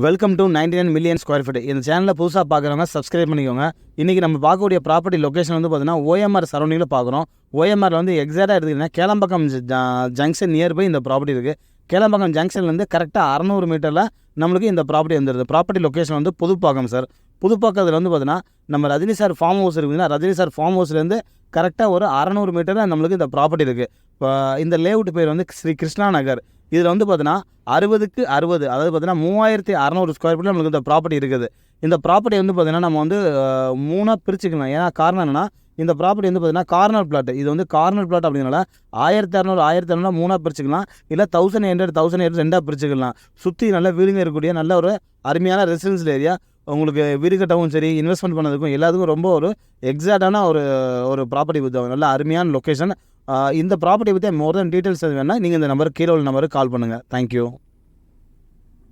Welcome to 99 million square feet. இந்த சேனலில் புதுசாக பார்க்குறவங்க சப்ஸ்கிரைப் பண்ணிக்கோங்க. இன்றைக்கி நம்ம பார்க்கக்கூடிய ப்ராப்பர்ட்டி லொக்கேஷன் வந்து பார்த்தீங்கன்னா ஓஎம்ஆர் சரௌண்டிங்கில் பார்க்குறோம். ஓஎம்ஆரில் வந்து எக்ஸாக்டாக எடுத்துக்கிட்டிங்கன்னா கேளம்பாக்கம் ஜங்ஷன் நியர்பை இந்த ப்ராப்பர்ட்டி இருக்குது. கேளம்பாக்கம் ஜங்ஷன்லேருந்து கரெக்டாக 600 மீட்டரில் நம்மளுக்கு இந்த ப்ராப்பர்ட்டி வந்துடுது. ப்ராப்பர்ட்டி லொக்கேஷன் வந்து புதுப்பாக்கம் சார். புதுப்பாக்கத்தில் வந்து பார்த்தீங்கன்னா நம்ம ரஜினி சார் ஃபார்ம் ஹவுஸ் இருக்குதுன்னா ரஜினி சார் ஃபார்ம் ஹவுஸ்லேருந்து கரெக்டாக ஒரு 600 மீட்டரில் நம்மளுக்கு இந்த ப்ராப்பர்ட்டி இருக்குது. இப்போ இந்த லேஅவுட் பேர் வந்து ஸ்ரீ கிருஷ்ணா நகர். இதில் வந்து பார்த்தீங்கன்னா 60க்கு 60, அதாவது பார்த்தீங்கன்னா 3600 ஸ்கொயர் ஃபீட்டில் நம்மளுக்கு இந்த ப்ராப்பர்ட்டி இருக்குது. இந்த ப்ராப்பர்ட்டி வந்து பார்த்தீங்கன்னா நம்ம வந்து 3ஆக பிரிச்சுக்கலாம். ஏன்னா காரணம் என்னென்னா இந்த ப்ராப்பர்ட்டி வந்து பார்த்தீங்கன்னா கார்னர் பிளாட். இது வந்து கார்னர் பிளாட் அப்படிங்கிறனால 1600 3ஆக பிரிச்சுக்கலாம். இல்லை 1800 2ஆக பிரிச்சுக்கலாம். சுற்றி நல்ல வீடுங்க இருக்கக்கூடிய நல்ல ஒரு அருமையான ரெசிடென்சியல் ஏரியா. உங்களுக்கு வீடு கட்டவும் சரி, இன்வெஸ்ட்மெண்ட் பண்ணதுக்கும் எல்லாத்துக்கும் ரொம்ப ஒரு எக்ஸாக்டான ஒரு ப்ராப்பர்ட்டி வித் நல்ல அருமையான லொக்கேஷன். இந்த ப்ராப்பர்ட்டி பற்றி மோர் தென் டீட்டெயில்ஸ் வேணால் நீங்கள் இந்த நம்பருக்கு கீழே உள்ள நம்பருக்கு கால் பண்ணுங்கள். தேங்க்யூ.